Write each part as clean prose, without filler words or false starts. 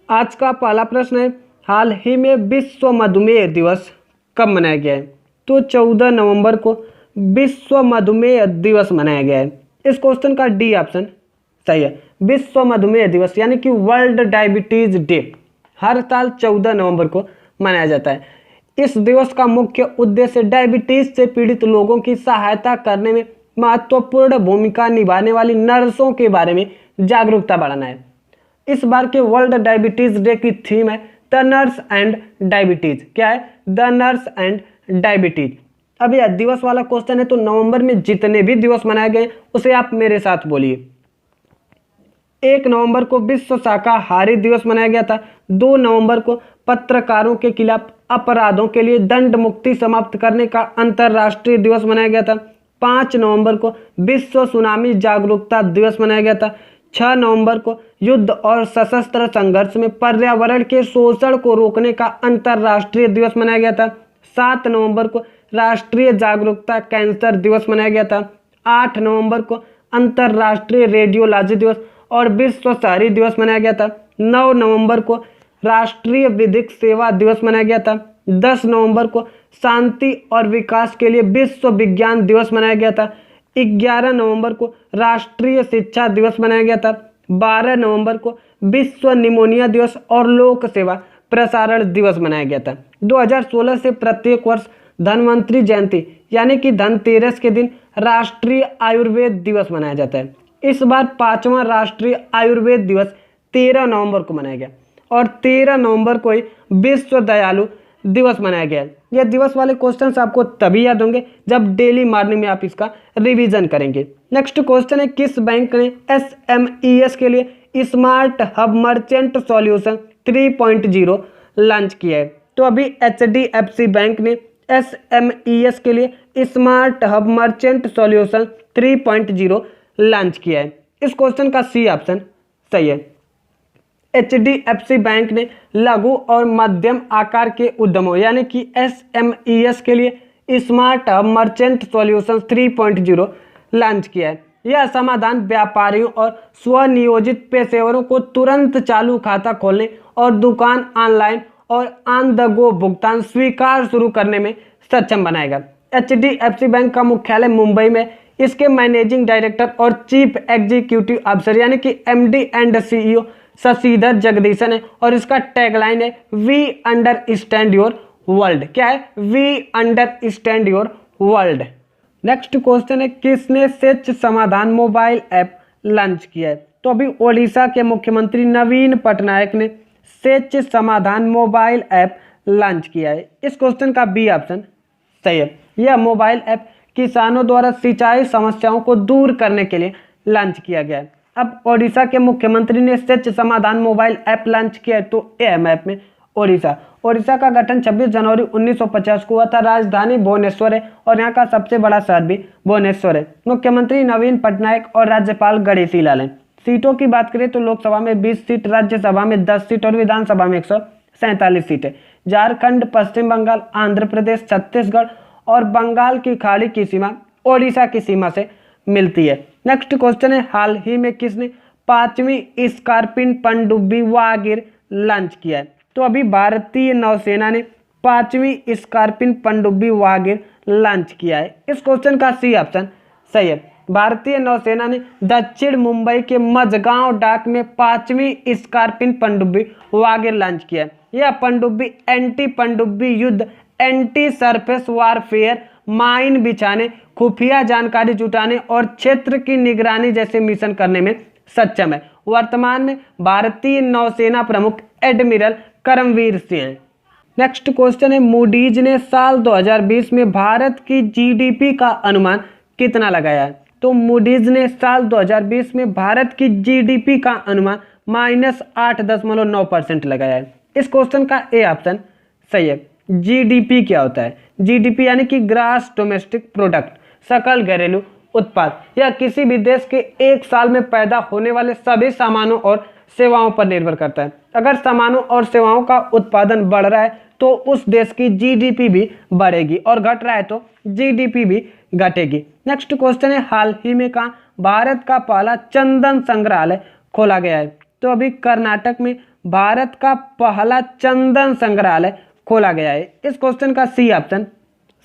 आज का पहला प्रश्न है, हाल ही में विश्व मधुमेह दिवस कब मनाया गया है? तो 14 नवंबर को विश्व मधुमेह दिवस मनाया गया है। इस क्वेश्चन का डी ऑप्शन सही है। विश्व मधुमेह दिवस यानी कि वर्ल्ड डायबिटीज डे हर साल 14 नवंबर को मनाया जाता है। इस दिवस का मुख्य उद्देश्य डायबिटीज से पीड़ित लोगों की सहायता करने में महत्वपूर्ण भूमिका निभाने वाली नर्सों के बारे में जागरूकता बढ़ाना है। इस बार के वर्ल्ड डायबिटीज डे की थीम है द नर्स एंड डायबिटीज। क्या है? The nurse and diabetes. अब यह दिवस वाला क्वेश्चन है, तो नवंबर में जितने भी दिवस मनाए गए उसे आप मेरे साथ बोलिए। 1 नवंबर को विश्व शाकाहारी दिवस मनाया गया था। 2 नवंबर को पत्रकारों के खिलाफ अपराधों के लिए दंड मुक्ति समाप्त करने का अंतर्राष्ट्रीय दिवस मनाया गया था। 5 नवंबर को विश्व सुनामी जागरूकता दिवस मनाया गया था। 6 नवंबर को युद्ध और सशस्त्र संघर्ष में पर्यावरण के शोषण को रोकने का अंतर्राष्ट्रीय दिवस मनाया गया था। 7 नवंबर को राष्ट्रीय जागरूकता कैंसर दिवस मनाया गया था। 8 नवंबर को अंतर्राष्ट्रीय रेडियोलॉजी दिवस और विश्व शहरी दिवस मनाया गया था। 9 नवंबर को राष्ट्रीय विधिक सेवा दिवस मनाया गया था। 10 नवंबर को शांति और विकास के लिए विश्व विज्ञान दिवस मनाया गया था। 11 नवंबर को राष्ट्रीय शिक्षा दिवस मनाया गया था। 12 नवंबर को विश्व निमोनिया दिवस और लोक सेवा प्रसारण दिवस मनाया गया था। 2016 से प्रत्येक वर्ष धन्वंतरि जयंती यानी कि धनतेरस के दिन राष्ट्रीय आयुर्वेद दिवस मनाया जाता है। इस बार 5वां राष्ट्रीय आयुर्वेद दिवस 13 नवंबर को मनाया गया और 13 नवंबर को ही विश्व दयालु दिवस मनाया गया है। यह दिवस वाले क्वेश्चंस आपको तभी याद होंगे जब डेली मॉर्निंग में आप इसका रिवीजन करेंगे। नेक्स्ट क्वेश्चन है, किस बैंक ने SMES के लिए smart hub merchant solution 3.0 launch किया है? तो अभी HDFC बैंक ने SMES के लिए smart hub merchant solution 3.0 launch किया है। इस क्वेश्चन का सी ऑप्शन सही है। HDFC बैंक ने लघु और मध्यम आकार के उद्यमों यानी कि SMES के लिए smart hub merchant solution 3.0 launch किया है। यह समाधान व्यापारियों और स्वनियोजित पेशेवरों को तुरंत चालू खाता खोलने और दुकान ऑनलाइन और ऑन द गो भुगतान स्वीकार शुरू करने में सक्षम बनाएगा। HDFC बैंक का मुख्यालय मुंबई में। इसके मैनेजिंग डायरेक्टर और चीफ एग्जीक्यूटिव ऑफिसर यानी कि MD and CEO Shashidhar Jagdishan है और इसका टैगलाइन है वी अंडरस्टैंड योर वर्ल्ड। क्या है? We understand your world. Next question है, किसने सेच समाधान मोबाइल ऐप लॉन्च किया है? तो अभी ओडिशा के मुख्यमंत्री नवीन पटनायक ने सेच समाधान मोबाइल ऐप लॉन्च किया है। इस क्वेश्चन का बी ऑप्शन सही है। यह मोबाइल ऐप किसानों द्वारा सिंचाई समस्याओं को दूर करने के लिए लॉन्च किया गया है। अब ओडिशा के मुख्यमंत्री ने सेच समाधान मोबाइल ऐप लॉन्च किया है, तो ए मैप में ओडिशा का गठन 26 जनवरी 1950 को हुआ था। राजधानी भुवनेश्वर है और यहाँ का सबसे बड़ा शहर भी भुवनेश्वर है। मुख्यमंत्री नवीन पटनायक और राज्यपाल गणेशी लाल हैं। सीटों की बात करें तो लोकसभा में 20 सीट, राज्यसभा में 10 सीट और विधानसभा में 147 सीटें। झारखंड, पश्चिम बंगाल, आंध्र प्रदेश, छत्तीसगढ़ और बंगाल की खाड़ी की सीमा ओडिशा की सीमा से मिलती है। नेक्स्ट क्वेश्चन है, हाल ही में किसने 5वीं स्कॉर्पियन पनडुब्बी वागिर लॉन्च किया है? तो अभी भारतीय नौसेना ने 5वीं स्कॉर्पियन पनडुब्बी वागिर लॉन्च किया है। इस क्वेश्चन का सी ऑप्शन सही है। भारतीय नौसेना ने दक्षिण मुंबई के मझगांव डाक में 5वीं स्कॉर्पियन पनडुब्बी वागिर लॉन्च किया है। यह पनडुब्बी एंटी पनडुब्बी युद्ध, एंटी सरफेस वारफेयर, माइन बिछाने, खुफिया जानकारी जुटाने और क्षेत्र की निगरानी जैसे मिशन करने में सक्षम है। वर्तमान में भारतीय नौसेना प्रमुख एडमिरल करमवीर सिंह हैं। नेक्स्ट क्वेश्चन है, मूडीज ने साल 2020 में भारत की GDP का अनुमान कितना लगाया है? तो मूडीज ने साल 2020 में भारत की GDP का अनुमान -8.9% लगाया है। इस क्वेश्चन का ए ऑप्शन सही है। GDP क्या होता है? GDP यानी कि ग्रास डोमेस्टिक प्रोडक्ट, सकल घरेलू उत्पाद। यह किसी भी देश के एक साल में पैदा होने वाले सभी सामानों और सेवाओं पर निर्भर करता है। अगर सामानों और सेवाओं का उत्पादन बढ़ रहा है तो उस देश की GDP भी बढ़ेगी और घट रहा है तो GDP भी घटेगी। नेक्स्ट क्वेश्चन है, हाल ही में कहाँ भारत का पहला चंदन संग्रहालय खोला गया है? तो अभी कर्नाटक में भारत का पहला चंदन संग्रहालय खोला गया है? इस क्वेश्चन का सी ऑप्शन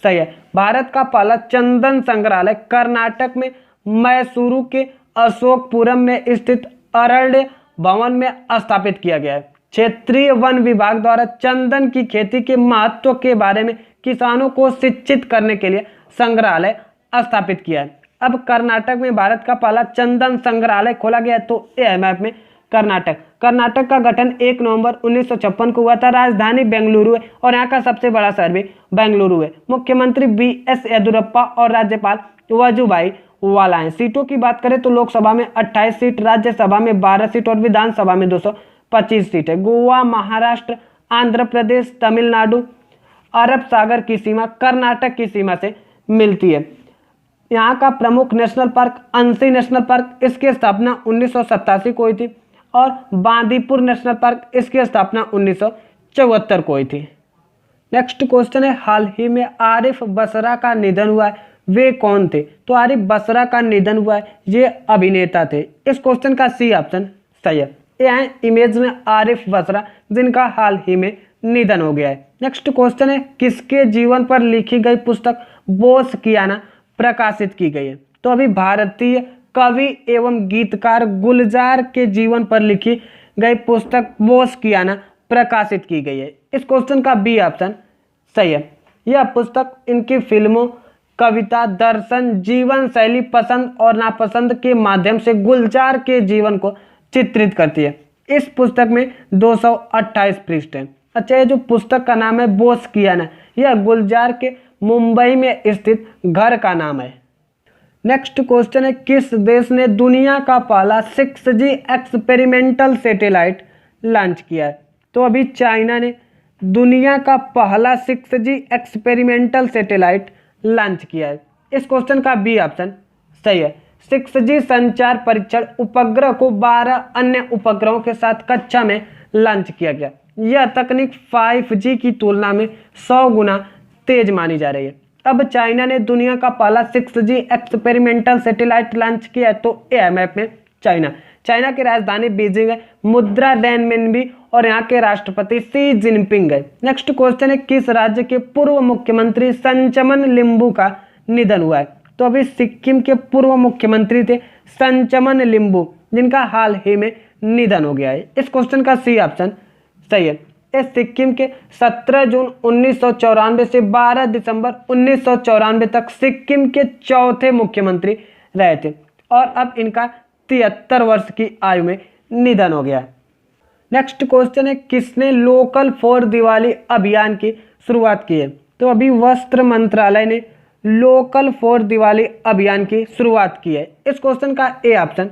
सही है। भारत का पहला चंदन संग्रहालय कर्नाटक में मैसूरू के अशोकपुरम में स्थित अरण्य भवन में स्थापित किया गया है। क्षेत्रीय वन विभाग द्वारा चंदन की खेती के महत्व के बारे में किसानों को शिक्षित करने के लिए संग्रहालय स्थापित किया है। अब कर्नाटक में भारत का पहला चंदन संग्रहालय खोला गया है, तो ये है मैप में कर्नाटक का गठन 1 नवंबर 1956 को हुआ था। राजधानी बेंगलुरु है और यहाँ का सबसे बड़ा शहर भी बेंगलुरु है। मुख्यमंत्री BS येदियुरप्पा और राज्यपाल वजुभाई वाला है। सीटों की बात करें तो लोकसभा में 28 सीट, राज्यसभा में 12 सीट और विधानसभा में 225 सीट है। गोवा, महाराष्ट्र, आंध्र प्रदेश, तमिलनाडु, अरब सागर की सीमा कर्नाटक की सीमा से मिलती है। यहाँ का प्रमुख नेशनल पार्क अंशी नेशनल पार्क, इसकी स्थापना 1987 को हुई थी और बांदीपुर नेशनल पार्क, इसकी स्थापना 1974 को हुई थी। नेक्स्ट क्वेश्चन है, हाल ही में आरिफ बसरा का निधन हुआ है, वे कौन थे? तो आरिफ बसरा का निधन हुआ है, ये अभिनेता थे। इस क्वेश्चन का सी ऑप्शन सही है। ये है इमेज में आरिफ बसरा, जिनका हाल ही में निधन हो गया है। नेक्स्ट क्वेश्चन है, किसके जीवन पर लिखी गई पुस्तक बोसकियाना प्रकाशित की गई है? तो अभी भारतीय कवि एवं गीतकार गुलजार के जीवन पर लिखी गई पुस्तक बोसकियाना प्रकाशित की गई है। इस क्वेश्चन का बी ऑप्शन सही है। यह पुस्तक इनकी फिल्मों, कविता, दर्शन, जीवन शैली, पसंद और नापसंद के माध्यम से गुलजार के जीवन को चित्रित करती है। इस पुस्तक में 228 पृष्ठ हैं। अच्छा, ये जो पुस्तक का नाम है बोसकियाना, यह गुलजार के मुंबई में स्थित घर का नाम है। नेक्स्ट क्वेश्चन है, किस देश ने दुनिया का पहला 6G एक्सपेरिमेंटल सैटेलाइट लॉन्च किया है? तो अभी चाइना ने दुनिया का पहला 6G एक्सपेरिमेंटल सैटेलाइट लॉन्च किया है। इस क्वेश्चन का बी ऑप्शन सही है। 6G संचार परीक्षण उपग्रह को 12 अन्य उपग्रहों के साथ कक्षा में लॉन्च किया गया। यह तकनीक 5G की तुलना में 100 गुना तेज मानी जा रही है। अब चाइना ने दुनिया का पहला 6G एक्सपेरिमेंटल सैटेलाइट लॉन्च किया है, तो ये मैप में चाइना की राजधानी बीजिंग है। मुद्रा रेनमिनबी और यहाँ के राष्ट्रपति शी जिनपिंग है। नेक्स्ट क्वेश्चन है, किस राज्य के पूर्व मुख्यमंत्री संचमन लिम्बू का निधन हुआ है? तो अभी सिक्किम के पूर्व मुख्यमंत्री थे संचमन लिम्बू, जिनका हाल ही में निधन हो गया है। इस क्वेश्चन का सी ऑप्शन सही है। इस सिक्किम के 17 जून 1994 से 12 दिसंबर 1994 तक सिक्किम के चौथे मुख्यमंत्री रहे थे और अब इनका 73 वर्ष की आयु में निधन हो गया है। नेक्स्ट क्वेश्चन है, किसने लोकल फॉर दिवाली अभियान की शुरुआत की है? तो अभी वस्त्र मंत्रालय ने लोकल फॉर दिवाली अभियान की शुरुआत की है। इस क्वेश्चन का ए ऑप्शन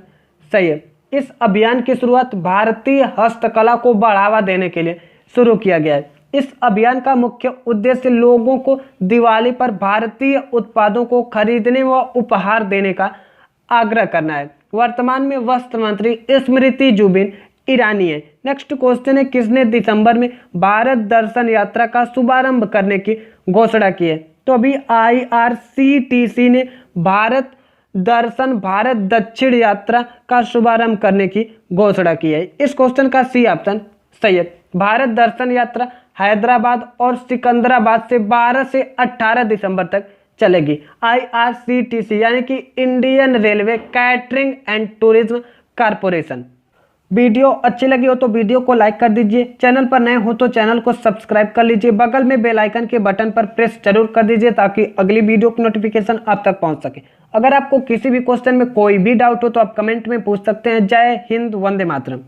सही है। इस अभियान की शुरुआत भारतीय हस्तकला को बढ़ावा देने के लिए शुरू किया गया है। इस अभियान का मुख्य उद्देश्य लोगों को दिवाली पर भारतीय उत्पादों को खरीदने व उपहार देने का आग्रह करना है। वर्तमान में वस्त्र मंत्री स्मृति जुबिन ईरानी है। नेक्स्ट क्वेश्चन है, किसने दिसंबर में भारत दर्शन यात्रा का शुभारंभ करने की घोषणा की है? तो अभी IRCTC ने भारत दर्शन भारत दक्षिण यात्रा का शुभारंभ करने की घोषणा की है। इस क्वेश्चन का सी ऑप्शन सही है। भारत दर्शन यात्रा हैदराबाद और सिकंदराबाद से 12 से 18 दिसंबर तक चलेगी। IRCTC यानी कि Indian railway catering and tourism corporation. Video अच्छी लगी हो तो वीडियो को लाइक कर दीजिए। चैनल पर नए हो तो चैनल को सब्सक्राइब कर लीजिए। बगल में बेल आइकन के बटन पर प्रेस जरूर कर दीजिए ताकि अगली वीडियो की नोटिफिकेशन आप तक पहुंच सके। अगर आपको किसी भी क्वेश्चन में कोई भी डाउट हो तो आप कमेंट में पूछ सकते हैं। जय हिंद, वंदे मातरम।